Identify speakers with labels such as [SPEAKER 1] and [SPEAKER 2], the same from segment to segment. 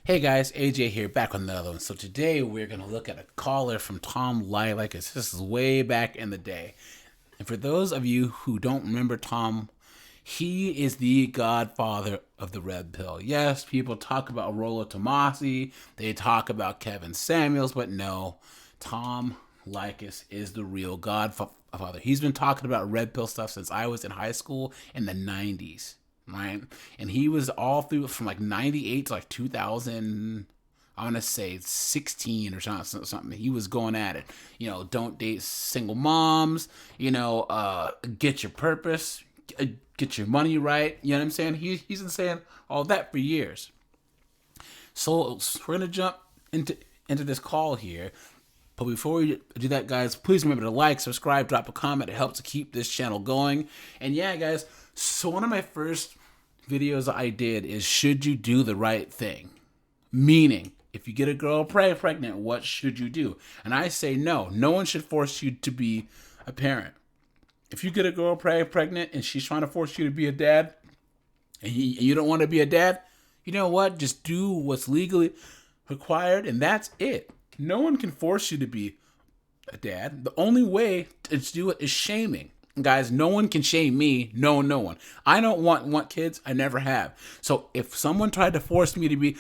[SPEAKER 1] Hey guys, AJ here, back on another one. So today we're going to look at a caller from Tom Leykis. This is way back in the day. And for those of you who don't remember Tom, he is the godfather of the red pill. Yes, people talk about Rollo Tomasi, they talk about Kevin Samuels, but no, Tom Leykis is the real godfather. He's been talking about red pill stuff since I was in high school in the 90s. Right, and he was all through from like 98 to like 2000. I want to say 16 or something. He was going at it. Don't date single moms. Get your purpose. Get your money right. You know what I'm saying? He's been saying all that for years. So we're gonna jump into this call here. But before we do that, guys, please remember to like, subscribe, drop a comment. It helps to keep this channel going. And yeah, guys, so one of my first videos I did is, should you do the right thing? Meaning, if you get a girl pregnant, what should you do? And I say no. No one should force you to be a parent. If you get a girl pregnant and she's trying to force you to be a dad, and you don't want to be a dad, you know what? Just do what's legally required, and that's it. No one can force you to be a dad. The only way to do it is shaming. Guys, no one can shame me. No one. I don't want kids. I never have. So if someone tried to force me to be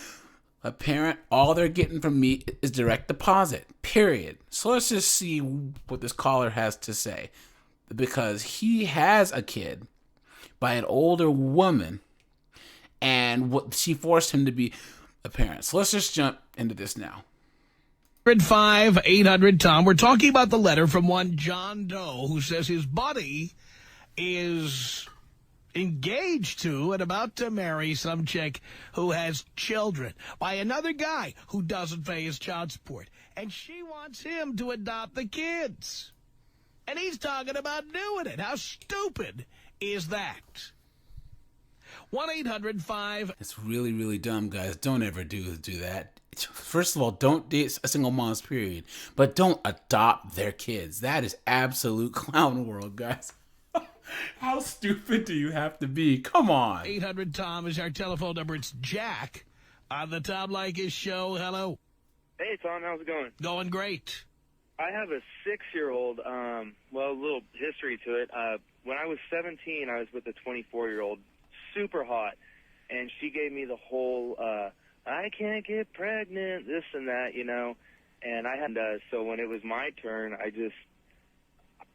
[SPEAKER 1] a parent, all they're getting from me is direct deposit. Period. So let's just see what this caller has to say. Because he has a kid by an older woman, and she forced him to be a parent. So let's just jump into this now.
[SPEAKER 2] 800-800-TOM. We're talking about the letter from one John Doe who says his buddy is engaged to and about to marry some chick who has children by another guy who doesn't pay his child support. And she wants him to adopt the kids. And he's talking about doing it. How stupid is that? 1-800-5.
[SPEAKER 1] It's really, really dumb, guys. Don't ever do that. First of all, don't date a single mom's, period. But don't adopt their kids. That is absolute clown world, guys. How stupid do you have to be? Come on.
[SPEAKER 2] 800-TOM is our telephone number. It's Jack on the Tom Leykis Show. Hello.
[SPEAKER 3] Hey, Tom. How's it going?
[SPEAKER 2] Going great.
[SPEAKER 3] I have a 6-year-old, a little history to it. When I was 17, I was with a 24-year-old, super hot, and she gave me the whole, I can't get pregnant, this and that, and I had, so when it was my turn,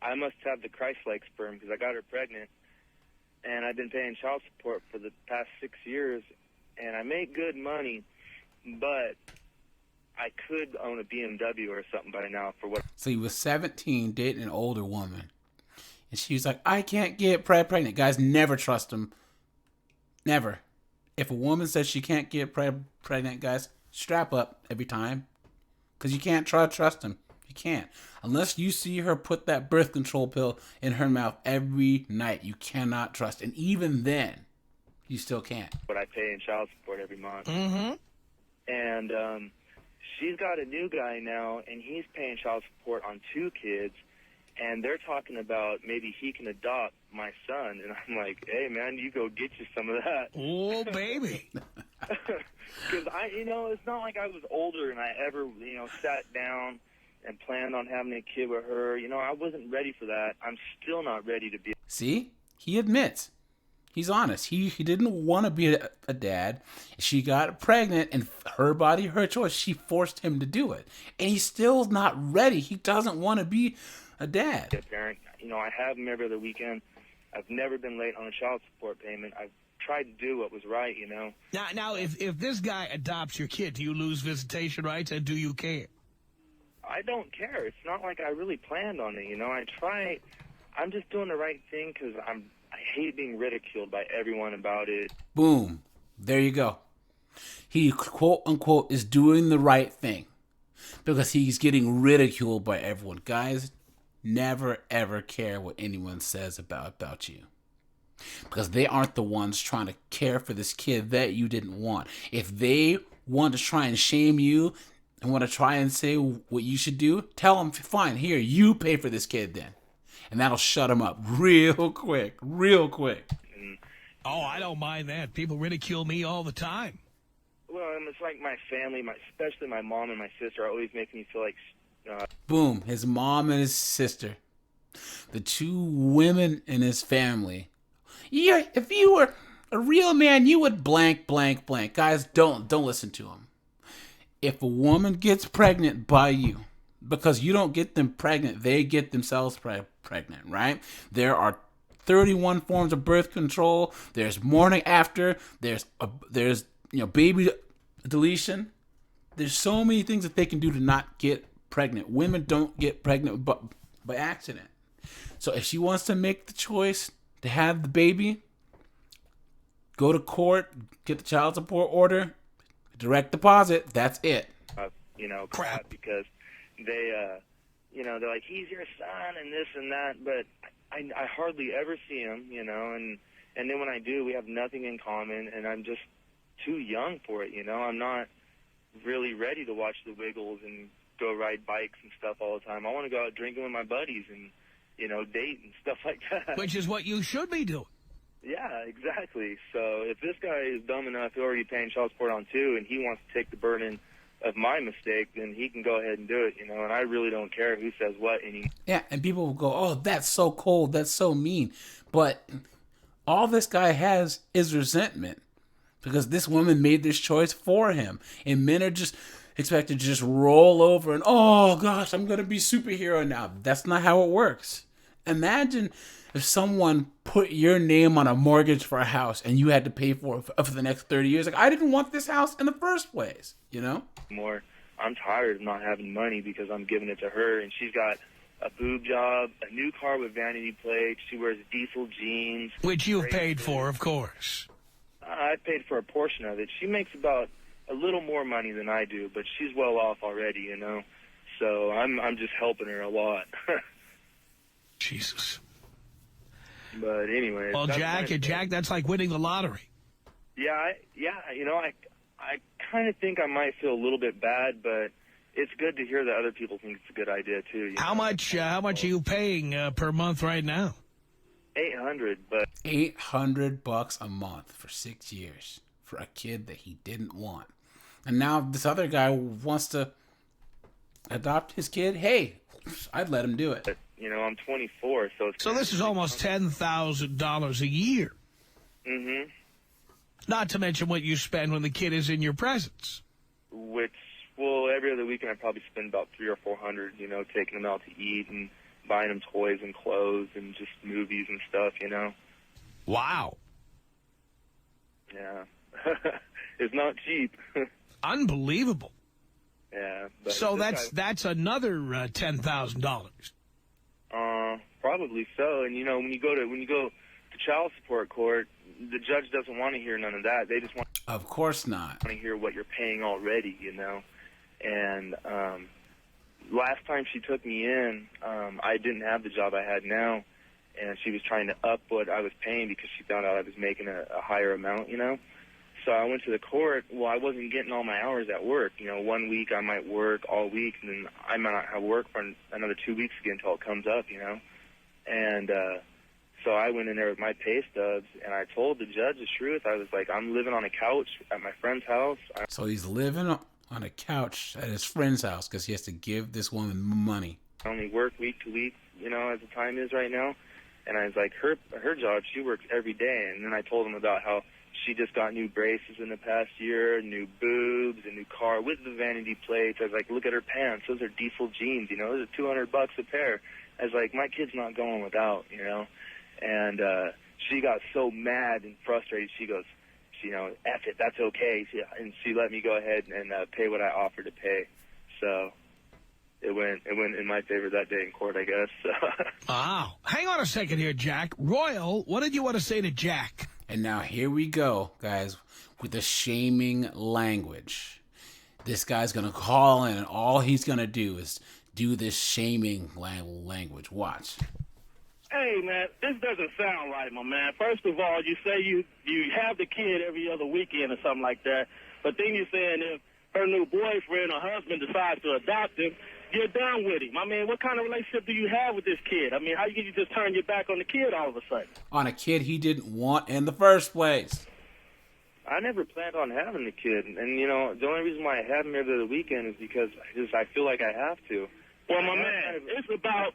[SPEAKER 3] I must have the Christ-like sperm because I got her pregnant, and I've been paying child support for the past 6 years, and I make good money, but I could own a BMW or something by now for what.
[SPEAKER 1] So he was 17, dating an older woman. And she was like, I can't get pregnant. Guys, never trust him. Never. If a woman says she can't get pregnant, guys, strap up every time. Because you can't trust him. You can't. Unless you see her put that birth control pill in her mouth every night, you cannot trust. And even then, you still can't.
[SPEAKER 3] What I pay in child support every month.
[SPEAKER 2] Mm-hmm.
[SPEAKER 3] And, she's got a new guy now, and he's paying child support on 2 kids, and they're talking about maybe he can adopt my son. And I'm like, hey, man, you go get you some of that.
[SPEAKER 2] Oh, baby.
[SPEAKER 3] Because, it's not like I was older and I ever, sat down and planned on having a kid with her. I wasn't ready for that. I'm still not ready to be.
[SPEAKER 1] See? He admits. He's honest. He didn't want to be a dad. She got pregnant, and her body, her choice. She forced him to do it. And he's still not ready. He doesn't want to be a dad.
[SPEAKER 3] A parent. I have him every other weekend. I've never been late on a child support payment. I've tried to do what was right,
[SPEAKER 2] Now, if this guy adopts your kid, do you lose visitation rights, and do you care?
[SPEAKER 3] I don't care. It's not like I really planned on it, I try. I'm just doing the right thing because I hate being ridiculed by everyone about it.
[SPEAKER 1] Boom. There you go. He, quote unquote, is doing the right thing because he's getting ridiculed by everyone. Guys, never ever care what anyone says about you. Because they aren't the ones trying to care for this kid that you didn't want. If they want to try and shame you and want to try and say what you should do, tell them, fine, here, you pay for this kid then. And that'll shut him up real quick.
[SPEAKER 2] Oh, I don't mind that. People ridicule me all the time.
[SPEAKER 3] Well, and it's like my family, especially my mom and my sister, are always making me feel like.
[SPEAKER 1] Boom, his mom and his sister, the two women in his family. Yeah, if you were a real man, you would blank, blank, blank. Guys, don't listen to him. If a woman gets pregnant by you, because you don't get them pregnant, they get themselves pregnant, right? There are 31 forms of birth control. There's morning after. There's baby deletion. There's so many things that they can do to not get pregnant. Women don't get pregnant by accident. So if she wants to make the choice to have the baby, go to court, get the child support order, direct deposit. That's it.
[SPEAKER 3] Crap, because they, they're like, he's your son and this and that, but I hardly ever see him, and then when I do, we have nothing in common, and I'm just too young for it, I'm not really ready to watch the Wiggles and go ride bikes and stuff all the time. I want to go out drinking with my buddies and, date and stuff like that.
[SPEAKER 2] Which is what you should be doing.
[SPEAKER 3] Yeah, exactly. So if this guy is dumb enough, he's already paying child support on 2, and he wants to take the burden of my mistake, then he can go ahead and do it, and I really don't care who says what anymore.
[SPEAKER 1] Yeah, and people will go, oh, that's so cold, that's so mean. But all this guy has is resentment because this woman made this choice for him. And men are just expected to just roll over and, oh, gosh, I'm going to be superhero now. That's not how it works. Imagine if someone put your name on a mortgage for a house and you had to pay for it for the next 30 years. Like, I didn't want this house in the first place,
[SPEAKER 3] More. I'm tired of not having money because I'm giving it to her, and she's got a boob job, a new car with vanity plates. She wears diesel jeans.
[SPEAKER 2] Which you've paid for, of course.
[SPEAKER 3] I paid for a portion of it. She makes about a little more money than I do, but she's well off already, So I'm just helping her a lot.
[SPEAKER 2] Jesus.
[SPEAKER 3] But anyway.
[SPEAKER 2] Well, Jack, that's like winning the lottery.
[SPEAKER 3] Yeah, I kind of think I might feel a little bit bad, but it's good to hear that other people think it's a good idea too.
[SPEAKER 2] How much are you paying per month right now?
[SPEAKER 3] $800, but
[SPEAKER 1] $800 a month for 6 years for a kid that he didn't want, and now this other guy wants to adopt his kid. Hey, I'd let him do it.
[SPEAKER 3] I'm 24, so
[SPEAKER 2] this is almost $10,000 a year.
[SPEAKER 3] Mm-hmm.
[SPEAKER 2] Not to mention what you spend when the kid is in your presence.
[SPEAKER 3] Which, every other weekend I probably spend about $300 or $400, taking them out to eat and buying them toys and clothes and just movies and stuff,
[SPEAKER 2] Wow.
[SPEAKER 3] Yeah. It's not cheap.
[SPEAKER 2] Unbelievable.
[SPEAKER 3] Yeah. But
[SPEAKER 2] so that's another $10,000.
[SPEAKER 3] Probably so. And when you go to child support court, the judge doesn't want to hear none of that. They just want.
[SPEAKER 1] Of course not.
[SPEAKER 3] Want to hear what you're paying already, And last time she took me in, I didn't have the job I had now, and she was trying to up what I was paying because she found out I was making a higher amount, So I went to the court. Well, I wasn't getting all my hours at work. 1 week I might work all week, and then I might not have work for another 2 weeks again until it comes up, And so I went in there with my pay stubs, and I told the judge the truth. I was like, I'm living on a couch at my friend's house.
[SPEAKER 1] So he's living on a couch at his friend's house because he has to give this woman money.
[SPEAKER 3] I only work week to week, as the time is right now. And I was like, her job, she works every day. And then I told him about how she just got new braces in the past year, new boobs, a new car with the vanity plates. I was like, look at her pants. Those are diesel jeans, those are $200 a pair. I was like, my kid's not going without, And she got so mad and frustrated. She goes, F it, that's okay. And she let me go ahead and pay what I offered to pay. So it went in my favor that day in court, I guess.
[SPEAKER 2] Wow. Hang on a second here, Jack. Royal, what did you want to say to Jack?
[SPEAKER 1] And now here we go, guys, with the shaming language. This guy's going to call in, and all he's going to do is do this shaming language. Watch.
[SPEAKER 4] Hey, man, this doesn't sound right, my man. First of all, you say you have the kid every other weekend or something like that, but then you're saying if her new boyfriend or husband decides to adopt him, you're done with him. I mean, what kind of relationship do you have with this kid? I mean, how can you just turn your back on the kid all of a sudden?
[SPEAKER 1] On a kid he didn't want in the first place.
[SPEAKER 3] I never planned on having the kid, and you know, the only reason why I have him every other weekend is because I feel like I have to.
[SPEAKER 4] Well, my man, it's about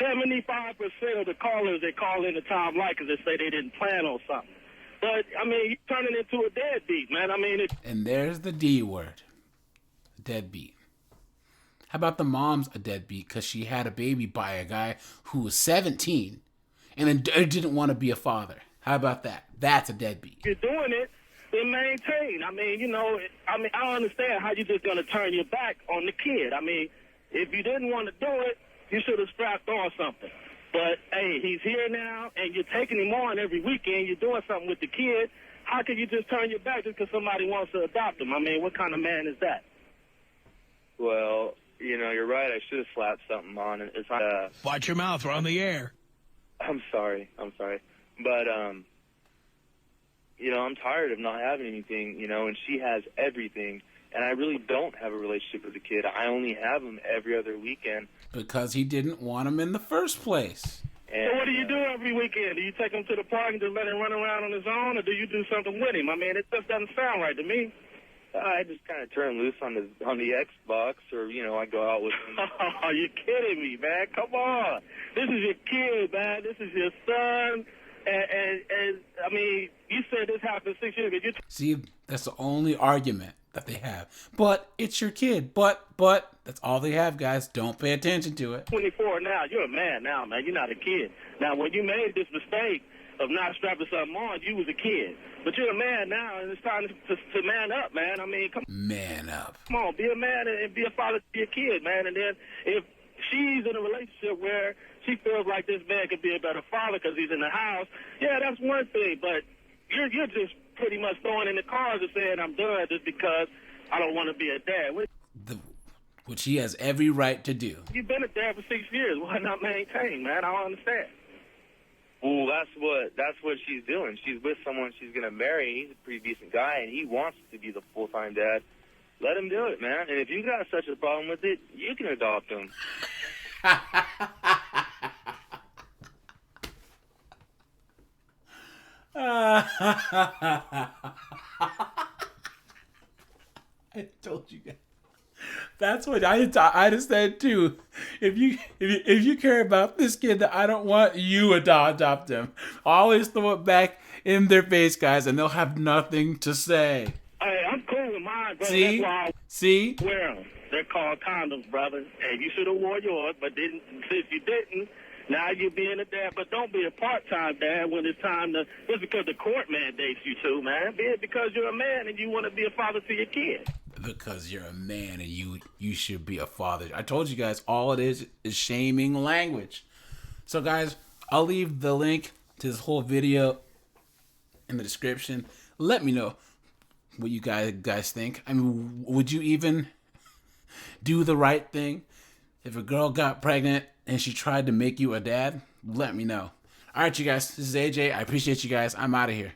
[SPEAKER 4] 75% of the callers that call into Tom Leykis that say they didn't plan on something. But I mean, you're turning into a deadbeat, man. I mean,
[SPEAKER 1] and there's the D word, deadbeat. How about the mom's a deadbeat because she had a baby by a guy who was 17 and then didn't want to be a father? How about that? That's a deadbeat.
[SPEAKER 4] You're doing it, then maintain. I mean, you know, I don't understand how you're just going to turn your back on the kid. I mean, if you didn't want to do it, you should have strapped on something. But, hey, he's here now, and you're taking him on every weekend. You're doing something with the kid. How can you just turn your back just because somebody wants to adopt him? I mean, what kind of man is that?
[SPEAKER 3] Well, you know, you're right. I should have slapped something on. It's not,
[SPEAKER 2] Watch your mouth. We're on the air.
[SPEAKER 3] I'm sorry. But, you know, I'm tired of not having anything, you know, and she has everything. And I really don't have a relationship with the kid. I only have him every other weekend.
[SPEAKER 1] Because he didn't want him in the first place.
[SPEAKER 3] And,
[SPEAKER 4] So what do you do every weekend? Do you take him to the park and just let him run around on his own, or do you do something with him? I mean, it just doesn't sound right to me.
[SPEAKER 3] I just kind of turn loose on the Xbox, or, you know, I go out with him.
[SPEAKER 4] Oh, you're kidding me, man. Come on. This is your kid, man. This is your son. And I mean, you said this happened 6 years ago.
[SPEAKER 1] See, that's the only argument that they have. But it's your kid. But that's all they have, guys. Don't pay attention to it.
[SPEAKER 4] 24 now. You're a man now, man. You're not a kid. Now, when you made this mistake of not strapping something on, you was a kid. But you're a man now, and it's time to man up, man. I mean, come
[SPEAKER 1] Man up.
[SPEAKER 4] on. Be a man and be a father to your kid, man. And then if she's in a relationship where she feels like this man could be a better father because he's in the house, yeah, that's one thing. But you're just pretty much throwing in the cards and saying I'm done just because I don't want to be a dad.
[SPEAKER 1] Which he has every right to do.
[SPEAKER 4] You've been a dad for 6 years. Why not maintain, man? I don't understand.
[SPEAKER 3] Well, that's what she's doing. She's with someone she's going to marry. He's a pretty decent guy, and he wants to be the full-time dad. Let him do it, man. And if you got such a problem with it, you can adopt him.
[SPEAKER 1] I told you guys. That's what I just said too. If you care about this kid that I don't want, you adopt him. Always throw it back in their face, guys, and they'll have nothing to say.
[SPEAKER 4] Hey, I'm cool with mine, brother.
[SPEAKER 1] See?
[SPEAKER 4] That's why
[SPEAKER 1] See?
[SPEAKER 4] I wear them. They're called condoms, brother. Hey, you should have worn yours, but since you didn't, now you're being a dad. But don't be a part-time dad when it's time to, just because the court mandates you to, man. Be it because you're a man and you want to be a father to your kid.
[SPEAKER 1] Because you're a man and you should be a father. I told you guys, all it is shaming language. So guys, I'll leave the link to this whole video in the description. Let me know what you guys think. I mean, would you even do the right thing if a girl got pregnant and she tried to make you a dad? Let me know. All right, you guys, this is AJ. I appreciate you guys. I'm out of here.